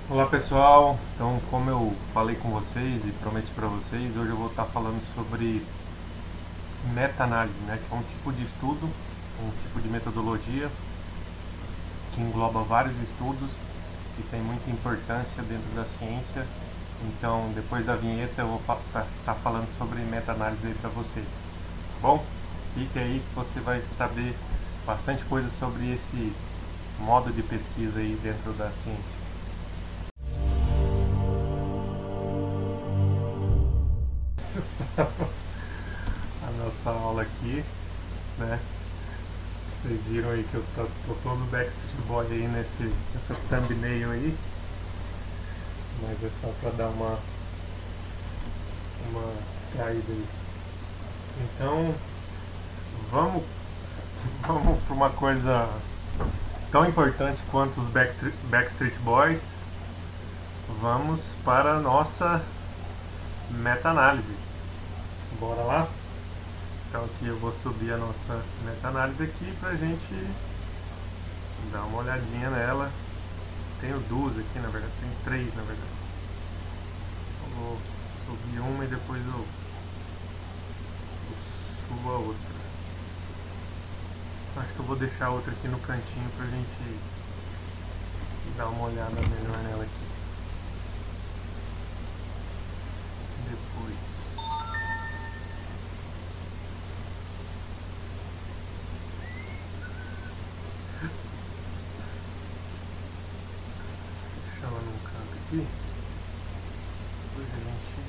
Olá pessoal, então como eu falei com vocês e prometi para vocês, hoje eu vou estar falando sobre meta-análise, né, que é um tipo de estudo, um tipo de metodologia que engloba vários estudos e tem muita importância dentro da ciência. Então, depois da vinheta eu vou estar falando sobre meta-análise aí para vocês. Tá bom? Fique aí que você vai saber bastante coisa sobre esse modo de pesquisa aí dentro da ciência. A nossa aula aqui, né? Vocês viram aí que eu tô todo Backstreet Boy aí nessa thumbnail aí, mas é só pra dar uma distraída aí. Então, vamos, vamos pra uma coisa tão importante quanto os Backstreet Boys. Vamos para a nossa meta-análise. Bora lá? Então aqui eu vou subir a nossa meta-análise aqui pra gente dar uma olhadinha nela. Tenho duas aqui, na verdade, tem três na verdade. Eu vou subir uma e depois eu subo a outra. Acho que eu vou deixar a outra aqui no cantinho pra gente dar uma olhada melhor nela aqui. Depois. Deixar ela num canto aqui. Depois a gente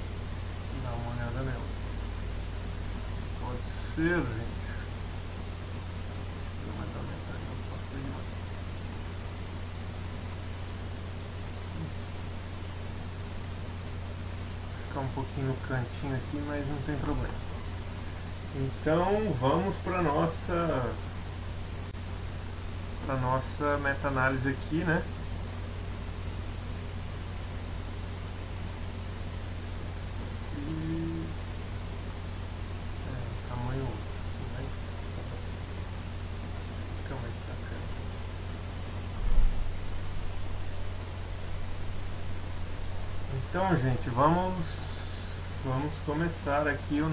dá uma olhada nela. Pode ser, gente. Deixa eu mais aumentar aí um pouquinho. Ficar um pouquinho no cantinho aqui, mas não tem problema. Então vamos para nossa meta-análise aqui, né? E tamanho mais, fica mais pra cá. Então, gente, vamos começar aqui a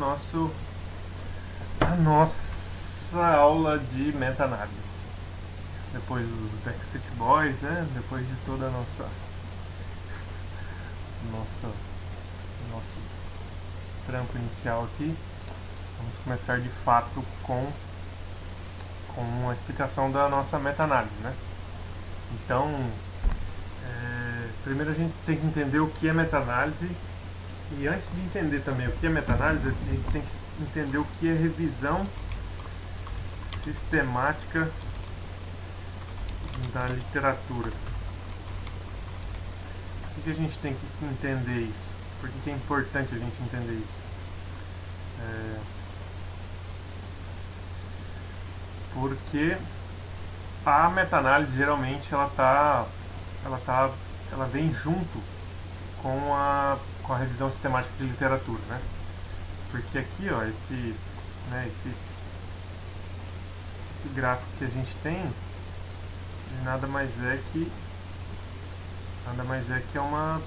nossa aula de meta-análise. Depois dos Backstreet Boys, né? Depois de toda a nossa nosso trampo inicial aqui, vamos começar de fato com uma explicação da nossa meta-análise, né? Então, primeiro a gente tem que entender o que é meta-análise, e antes de entender também o que é meta-análise, a gente tem que entender o que é revisão sistemática da literatura. Por que a gente tem que entender isso? Por que é importante a gente entender isso? Porque a meta-análise geralmente ela vem junto com a revisão sistemática de literatura, né? Porque aqui, ó, esse gráfico que a gente tem nada mais é que é uma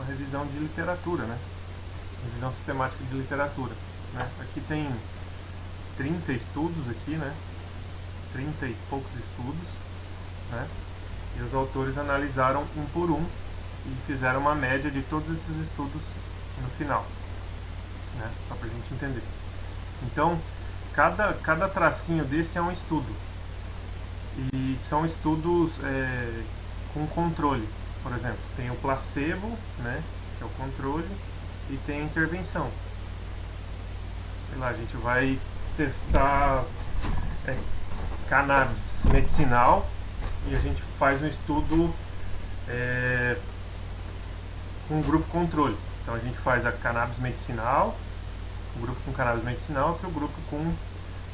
revisão de literatura, né? Revisão sistemática de literatura, né? Aqui tem 30 estudos aqui, né? 30 e poucos estudos, né? E os autores analisaram um por um e fizeram uma média de todos esses estudos no final, né? Só pra gente entender. Então, cada tracinho desse é um estudo. E são estudos com controle. Por exemplo, tem o placebo, né, que é o controle, e tem a intervenção. Sei lá, a gente vai testar cannabis medicinal e a gente faz um estudo com um grupo controle. Então a gente faz a cannabis medicinal, um grupo com cannabis medicinal e outro grupo com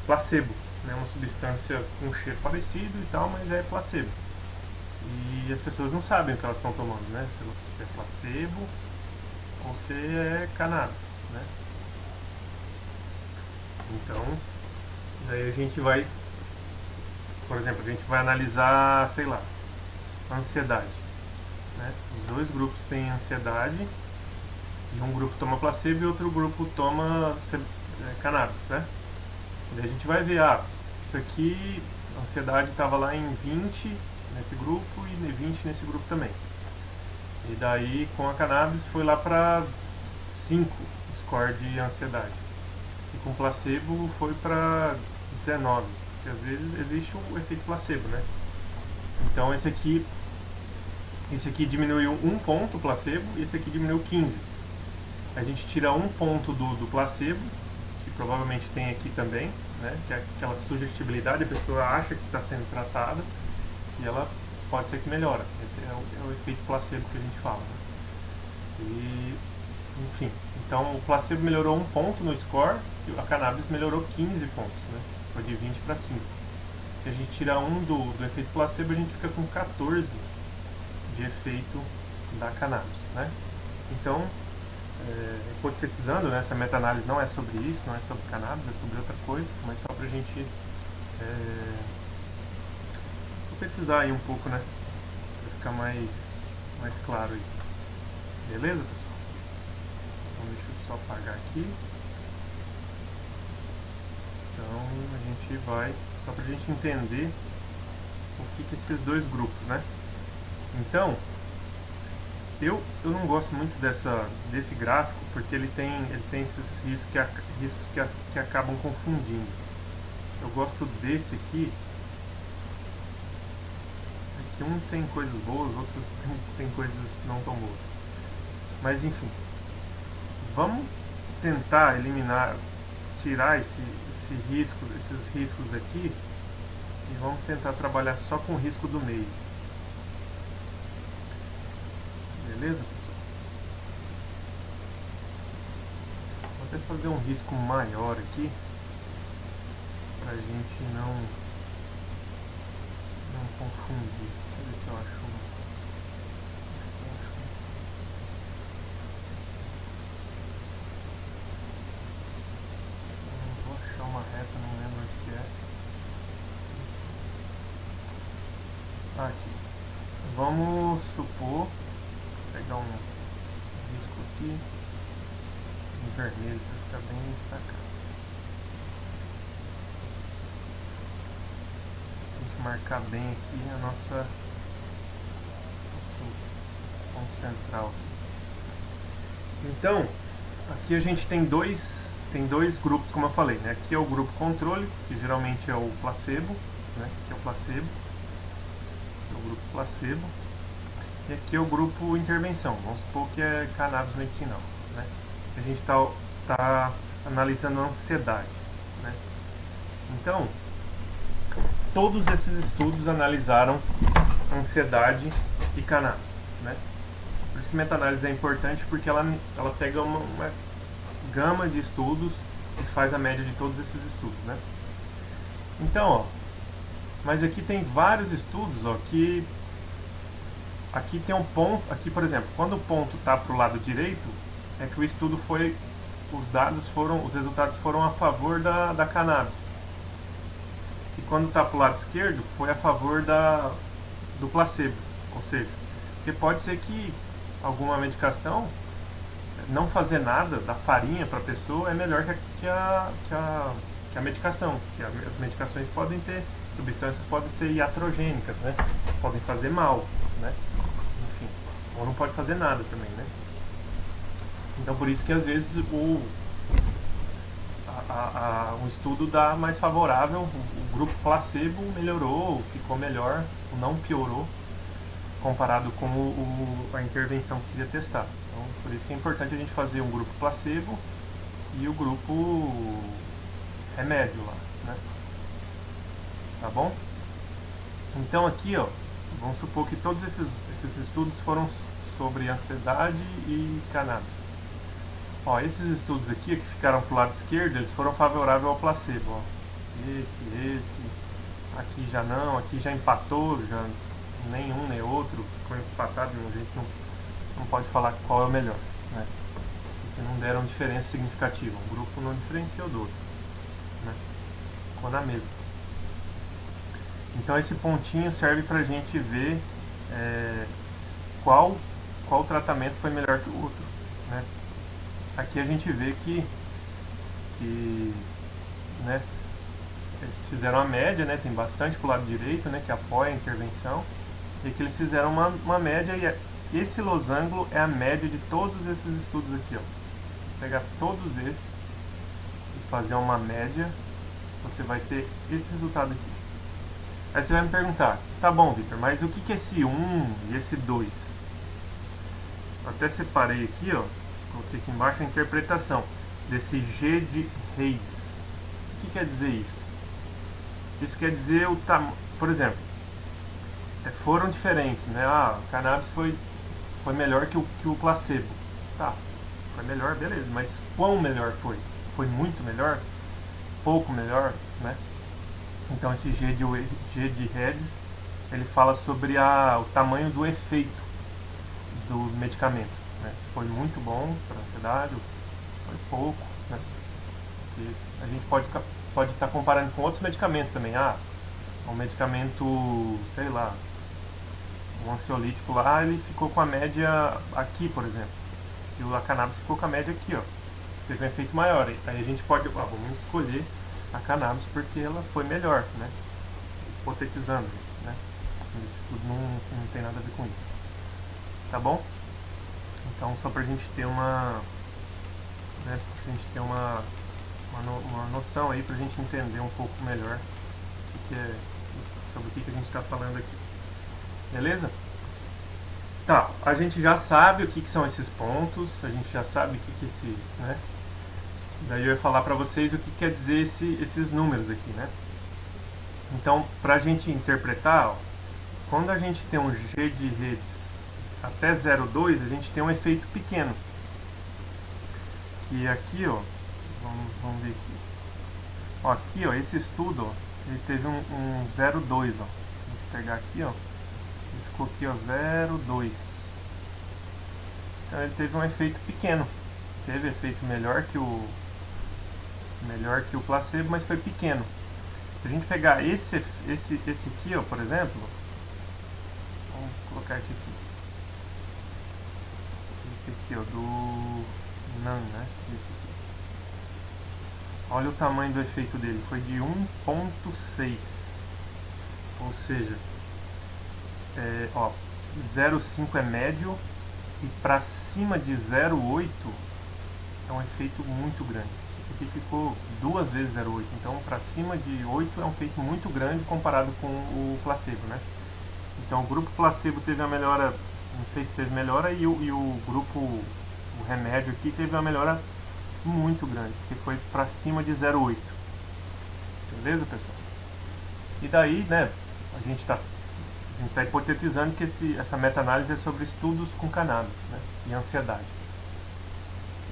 placebo, né, uma substância com cheiro parecido e tal, mas é placebo. E as pessoas não sabem o que elas estão tomando, né? Se é placebo ou se é cannabis, né? Então, daí a gente vai, por exemplo, a gente vai analisar, sei lá, ansiedade. né? Os dois grupos têm ansiedade, e um grupo toma placebo e outro grupo toma cannabis, né? E daí a gente vai ver, isso aqui, a ansiedade estava lá em 20 nesse grupo e 20 nesse grupo também. E daí com a cannabis foi lá para 5 score de ansiedade. E com placebo foi para 19, porque às vezes existe o efeito placebo, né? Então esse aqui diminuiu 1 ponto o placebo e esse aqui diminuiu 15. A gente tira 1 ponto do placebo, que provavelmente tem aqui também, né? Que é aquela sugestibilidade, a pessoa acha que está sendo tratada e ela pode ser que melhora. Esse é o efeito placebo que a gente fala, né? E, enfim, então o placebo melhorou 1 ponto no score e a cannabis melhorou 15 pontos, né? Foi de 20 para 5. Se a gente tira 1 do efeito placebo, a gente fica com 14 de efeito da cannabis, né? Então, hipotetizando, né, essa meta-análise não é sobre isso, não é sobre cannabis, é sobre outra coisa, mas só pra gente hipotetizar aí um pouco, né, pra ficar mais claro aí. Beleza, pessoal? Então deixa eu só apagar aqui. Então a gente vai, só pra gente entender o que esses dois grupos, né? Então, eu não gosto muito desse gráfico porque ele tem esses riscos que acabam confundindo. Eu gosto desse aqui. Aqui um tem coisas boas, outros tem coisas não tão boas. Mas enfim, vamos tentar tirar esses riscos daqui e vamos tentar trabalhar só com o risco do meio. Beleza, pessoal? Vou até fazer um risco maior aqui pra gente não confundir. Deixa eu ver se eu acho vou achar uma reta, não lembro onde que é. Aqui. Vamos supor, vou pegar um risco aqui em vermelho para ficar bem destacado. Tem que marcar bem aqui nosso ponto central. Então, aqui a gente tem dois grupos, como eu falei, né? Aqui é o grupo controle, que geralmente é o placebo, né? Aqui é o placebo, é o grupo placebo. E aqui é o grupo intervenção, vamos supor que é cannabis medicinal, né? A gente está analisando a ansiedade, né? Então, todos esses estudos analisaram ansiedade e cannabis, né? Por isso que meta-análise é importante, porque ela pega uma gama de estudos e faz a média de todos esses estudos, né? Então, mas aqui tem vários estudos, que aqui tem um ponto, aqui por exemplo, quando o ponto está para o lado direito, é que o estudo os resultados foram a favor da cannabis. E quando está para o lado esquerdo, foi a favor do placebo. Ou seja, porque pode ser que alguma medicação, não fazer nada da farinha para a pessoa é melhor que a medicação. Que as medicações podem ter, substâncias podem ser iatrogênicas, né? Podem fazer mal, né? Enfim, ou não pode fazer nada também, né? Então por isso que às vezes o estudo dá mais favorável, o grupo placebo melhorou, ficou melhor, não piorou, comparado com a intervenção que queria testar. Então por isso que é importante a gente fazer um grupo placebo e o grupo remédio lá, né? Tá bom? Então aqui, vamos supor que todos esses estudos foram sobre ansiedade e cannabis. Esses estudos aqui que ficaram pro lado esquerdo, eles foram favoráveis ao placebo. Esse, aqui já não, aqui já empatou, já nenhum nem outro, ficou empatado, a gente não pode falar qual é o melhor, né? Porque não deram diferença significativa, um grupo não diferenciou do outro, né? Ficou na mesma. Então esse pontinho serve pra gente ver qual tratamento foi melhor que o outro, né? Aqui a gente vê que né, eles fizeram a média, né, tem bastante para o lado direito, né, que apoia a intervenção, e que eles fizeram uma média, e esse losango é a média de todos esses estudos aqui. Ó. Vou pegar todos esses e fazer uma média, você vai ter esse resultado aqui. Aí você vai me perguntar, tá bom, Victor, mas o que é esse 1 e esse 2? Eu até separei aqui, ó, coloquei aqui embaixo a interpretação desse G de Reis. O que quer dizer isso? Isso quer dizer o tamanho, por exemplo, foram diferentes, né? Ah, o cannabis foi melhor que o placebo. Tá, foi melhor, beleza, mas quão melhor foi? Foi muito melhor? Pouco melhor, né? Então esse G de Redes, ele fala sobre o tamanho do efeito do medicamento, né? Se foi muito bom para a ansiedade, foi pouco, né? E a gente pode estar comparando com outros medicamentos também. Um medicamento, sei lá, um ansiolítico lá, ele ficou com a média aqui, por exemplo. E o cannabis ficou com a média aqui, ó. Teve um efeito maior. Aí a gente pode, vamos escolher a cannabis porque ela foi melhor, né? Hipotetizando, né? Isso tudo não tem nada a ver com isso. Tá bom? Então, só pra gente ter uma noção aí, pra gente entender um pouco melhor sobre o que a gente está falando aqui. Beleza? Tá, a gente já sabe o que são esses pontos, a gente já sabe o que esse, né? Daí eu ia falar pra vocês o que quer dizer esses números aqui, né? Então, pra gente interpretar, ó, quando a gente tem um G de redes até 0,2, a gente tem um efeito pequeno. E aqui, ó, vamos ver aqui. Ó, aqui, ó, esse estudo, ó, ele teve um 0,2, ó. Vou pegar aqui, ó. Ele ficou aqui, ó, 0,2. Então ele teve um efeito pequeno. Teve efeito melhor que o placebo, mas foi pequeno. Se a gente pegar esse aqui, ó, por exemplo, vamos colocar esse aqui. Esse aqui, ó, do NAN, né? Esse aqui. Olha o tamanho do efeito dele, foi de 1.6, ou seja, 0,5 é médio e para cima de 0,8 é um efeito muito grande. Esse aqui ficou 2 vezes 0,8, então para cima de 8 é um efeito muito grande comparado com o placebo, né? Então o grupo placebo teve a melhora, não sei se teve melhora, e o grupo, o remédio aqui teve uma melhora muito grande, que foi para cima de 0,8. Beleza, pessoal? E daí, né, a gente está hipotetizando que essa meta-análise é sobre estudos com cannabis, né, e ansiedade.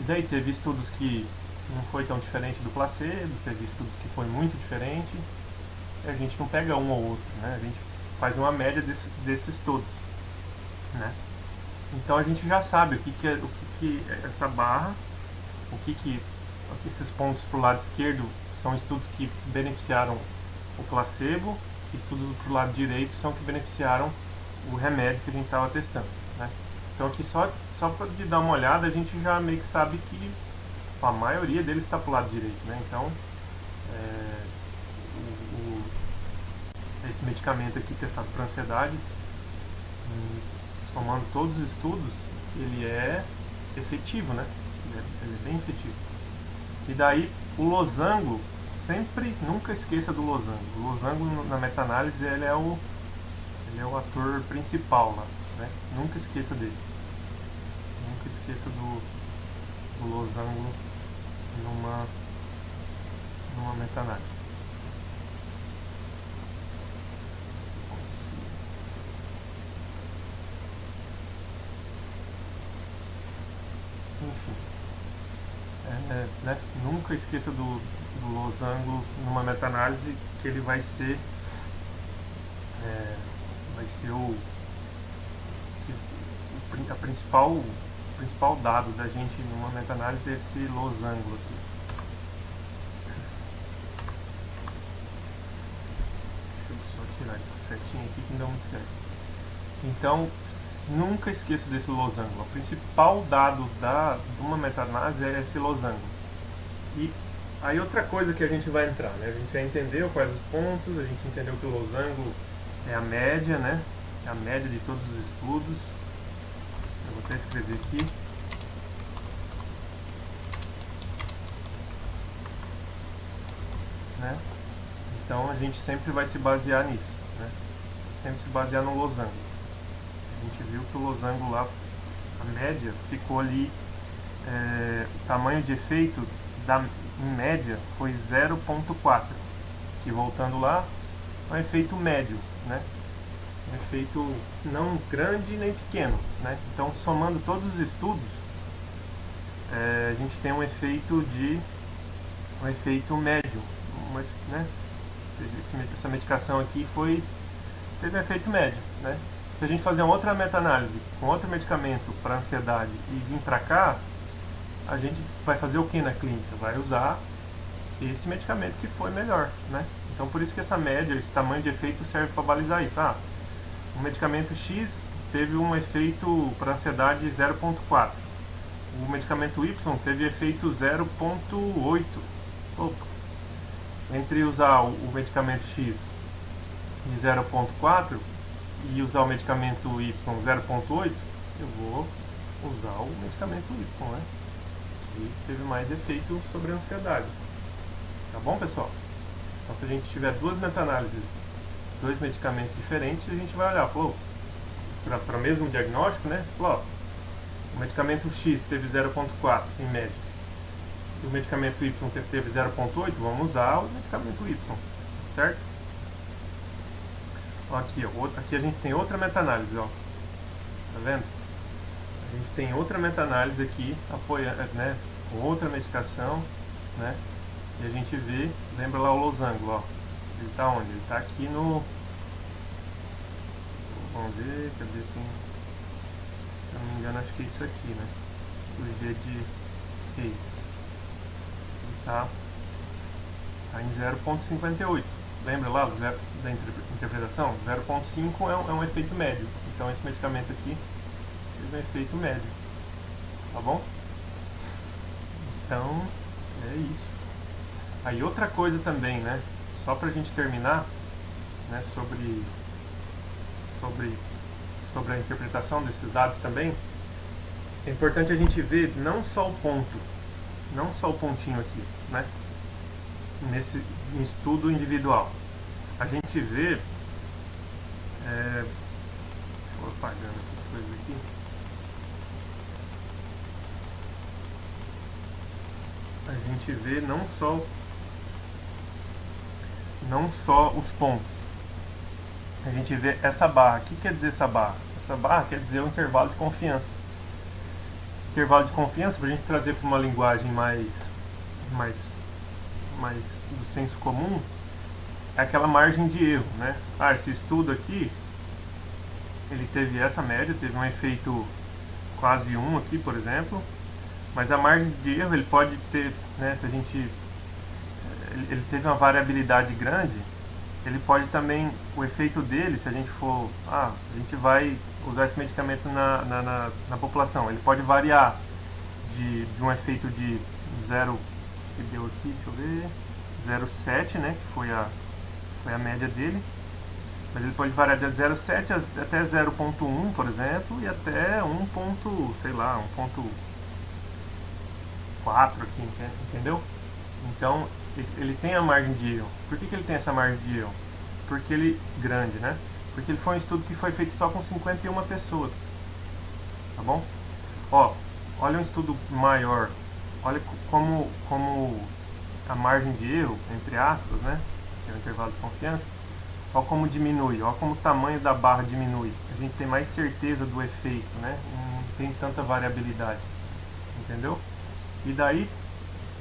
E daí teve estudos que não foi tão diferente do placebo, teve estudos que foi muito diferente, e a gente não pega um ou outro, né, a gente faz uma média desses todos, né. Então a gente já sabe o que é essa barra, o que esses pontos para o lado esquerdo são estudos que beneficiaram o placebo, estudos para o lado direito são que beneficiaram o remédio que a gente estava testando, né? Então aqui só para dar uma olhada a gente já meio que sabe que a maioria deles está para o lado direito, né? Então esse medicamento aqui testado para ansiedade, somando todos os estudos, ele é efetivo, né? Ele é bem efetivo. E daí o losango, nunca esqueça do losango. O losango na meta-análise ele é o ator principal lá, né? Nunca esqueça dele. Nunca esqueça do losango numa meta-análise. Enfim. Né? Nunca esqueça do losango numa meta-análise, que ele vai ser a principal dado da gente numa meta-análise é esse losango aqui. Deixa eu só tirar esse setinho aqui que não deu muito certo. Então, Nunca esqueça desse losango. O principal dado de uma meta-análise é esse losango. E aí outra coisa que a gente vai entrar, né? A gente já entendeu quais os pontos, a gente entendeu que o losango é a média, né? É a média de todos os estudos. Eu vou até escrever aqui. Né? Então a gente sempre vai se basear nisso, né? Sempre se basear no losango. A gente viu que o losango lá, a média, ficou ali, o tamanho de efeito em média foi 0,4, que voltando lá, é um efeito médio, né? Um efeito não grande nem pequeno, né? Então somando todos os estudos, a gente tem um efeito médio, né? Essa medicação aqui teve um efeito médio, né? Se a gente fazer uma outra meta-análise com outro medicamento para ansiedade e vir para cá, a gente vai fazer o que na clínica? Vai usar esse medicamento que foi melhor, né? Então por isso que essa média, esse tamanho de efeito serve para balizar isso. O medicamento X teve um efeito para ansiedade 0,4. O medicamento Y teve efeito 0,8. Entre usar o medicamento X de 0,4 e usar o medicamento Y 0,8, eu vou usar o medicamento Y, né? E teve mais efeito sobre a ansiedade. Tá bom, pessoal? Então, se a gente tiver duas meta-análises, dois medicamentos diferentes, a gente vai olhar, para o mesmo diagnóstico, né? O medicamento X teve 0,4 em média, e o medicamento Y teve 0,8, vamos usar o medicamento Y, certo? Aqui a gente tem outra meta-análise, ó. Tá vendo? A gente tem outra meta-análise aqui, né, com outra medicação, né? E a gente vê, lembra lá o losango, ó. Ele tá onde? Ele tá aqui no... Vamos ver, cadê? Se eu não me engano, acho que é isso aqui, né? O G de Reis. Ele tá em 0,58. Lembra lá da interpretação? 0,5 é um efeito médio. Então esse medicamento aqui teve um efeito médio. Tá bom? Então é isso. Aí outra coisa também, né? Só pra gente terminar, né, sobre a interpretação desses dados também, é importante a gente ver não só o pontinho aqui, né? Nesse estudo individual. A gente vê, vou apagando essas coisas aqui. A gente vê não só os pontos. A gente vê essa barra. O que quer dizer essa barra? Essa barra quer dizer o intervalo de confiança. Intervalo de confiança, para a gente trazer para uma linguagem mais do senso comum, é aquela margem de erro, né? Esse estudo aqui, ele teve essa média, teve um efeito quase 1 aqui, por exemplo, mas a margem de erro, ele pode ter, né, se a gente... ele teve uma variabilidade grande, ele pode também, o efeito dele, se a gente for... a gente vai usar esse medicamento na população, ele pode variar de um efeito de 0... que deu aqui, deixa eu ver, 0,7, né, que foi a média dele, mas ele pode variar de 0,7 até 0,1, por exemplo, e até 1,4 aqui, entendeu? Então, ele tem a margem de erro. Por que ele tem essa margem de erro? Porque ele, grande, né? Porque ele foi um estudo que foi feito só com 51 pessoas, tá bom? Olha um estudo maior. Olha como a margem de erro, entre aspas, né, que é o intervalo de confiança, olha como diminui, olha como o tamanho da barra diminui. A gente tem mais certeza do efeito, né, não tem tanta variabilidade, entendeu? E daí,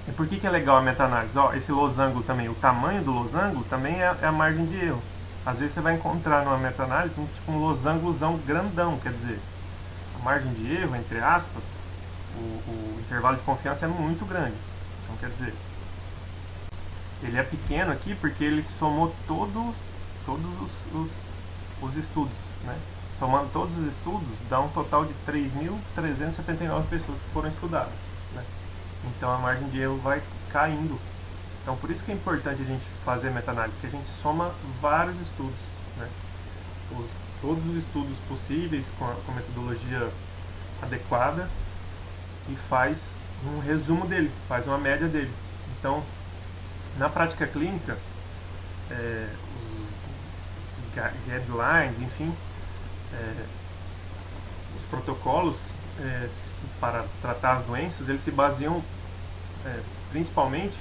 e por que é legal a meta-análise? Esse losango também, o tamanho do losango também é a margem de erro. Às vezes você vai encontrar numa meta-análise um losangozão grandão, quer dizer, a margem de erro, entre aspas, o intervalo de confiança é muito grande. Então, quer dizer, ele é pequeno aqui porque ele somou todos os estudos, né? somando todos os estudos, dá um total de 3.379 pessoas que foram estudadas, né? Então a margem de erro vai caindo. Então por isso que é importante a gente fazer meta-análise, que a gente soma vários estudos, né? Todos os estudos possíveis com metodologia adequada e faz um resumo dele, faz uma média dele. Então, na prática clínica, os guidelines, enfim, os protocolos para tratar as doenças, eles se baseiam principalmente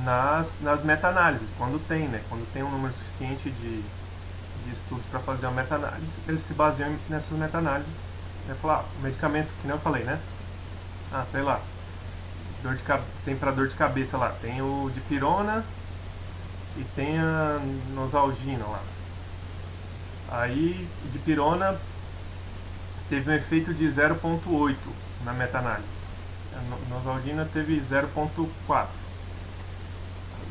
nas meta-análises, quando tem um número suficiente de estudos para fazer uma meta-análise, eles se baseiam nessas meta-análises. Falar, o medicamento, que nem eu falei, né? Sei lá, tem para dor de cabeça lá, tem o dipirona e tem a nosalgina lá. Aí o dipirona teve um efeito de 0,8 na meta-análise. A nosalgina teve 0,4.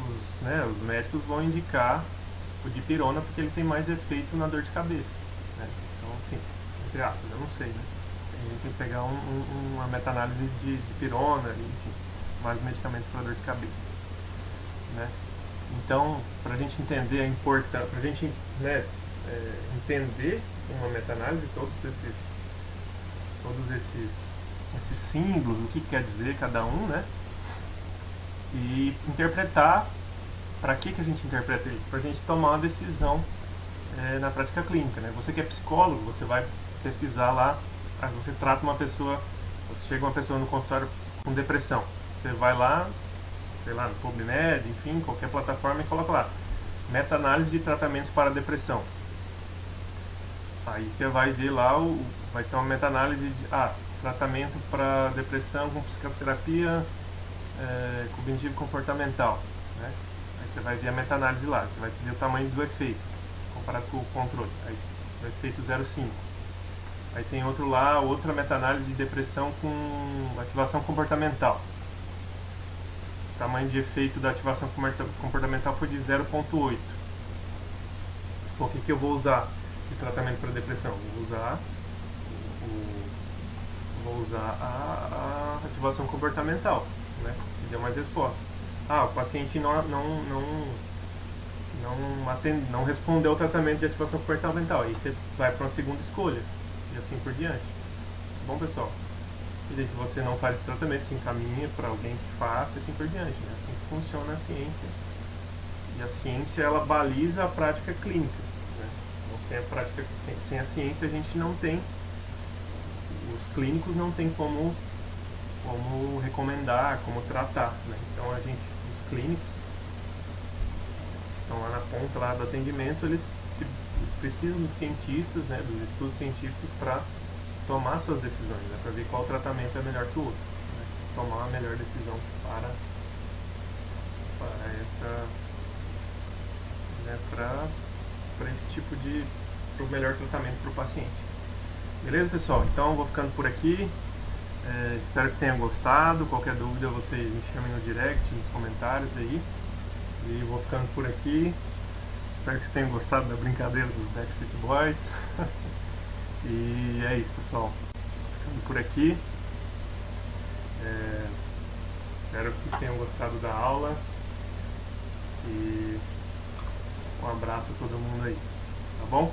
Os médicos vão indicar o dipirona porque ele tem mais efeito na dor de cabeça, né? Então, assim, entre aspas, eu não sei, né? A gente tem que pegar uma meta-análise de dipirona, enfim, mais medicamentos para dor de cabeça, né? Então, para a gente entender a importância, para a gente, né, entender uma meta-análise, todos esses símbolos, o que quer dizer cada um, né? E interpretar, para que a gente interpreta isso? Para a gente tomar uma decisão na prática clínica, né? Você que é psicólogo, você vai pesquisar lá, você trata uma pessoa, você chega uma pessoa no consultório com depressão, você vai lá, sei lá, no PubMed, enfim, qualquer plataforma e coloca lá, meta-análise de tratamentos para depressão. Aí você vai ver lá, vai ter uma meta-análise de tratamento para depressão com psicoterapia cognitivo-comportamental, né? Aí você vai ver a meta-análise lá, você vai ver o tamanho do efeito comparado com o controle, aí o efeito 0,5. Aí tem outro lá, outra meta-análise de depressão com ativação comportamental. O tamanho de efeito da ativação comportamental foi de 0,8. O que eu vou usar de tratamento para depressão? Vou usar a ativação comportamental, né? Que deu mais resposta. O paciente não respondeu ao tratamento de ativação comportamental. Aí você vai para uma segunda escolha e assim por diante. Tá bom, pessoal? E daí, se você não faz o tratamento, se encaminha para alguém que faça e assim por diante, né? Assim que funciona a ciência. E a ciência, ela baliza a prática clínica, né? Então, sem a ciência, a gente não tem, os clínicos não tem como recomendar, como tratar, né? Então, os clínicos estão lá na ponta lá do atendimento, eles precisam dos cientistas, né, dos estudos científicos para tomar suas decisões, né, para ver qual tratamento é melhor que o outro, né, tomar a melhor decisão para essa, né, para esse tipo de, para o melhor tratamento para o paciente. Beleza, pessoal? Então eu vou ficando por aqui. Espero que tenham gostado. Qualquer dúvida vocês me chamem no direct, nos comentários aí. E vou ficando por aqui. Espero que vocês tenham gostado da brincadeira dos Backstreet Boys. E é isso, pessoal. Ficando por aqui. Espero que tenham gostado da aula. E um abraço a todo mundo aí. Tá bom?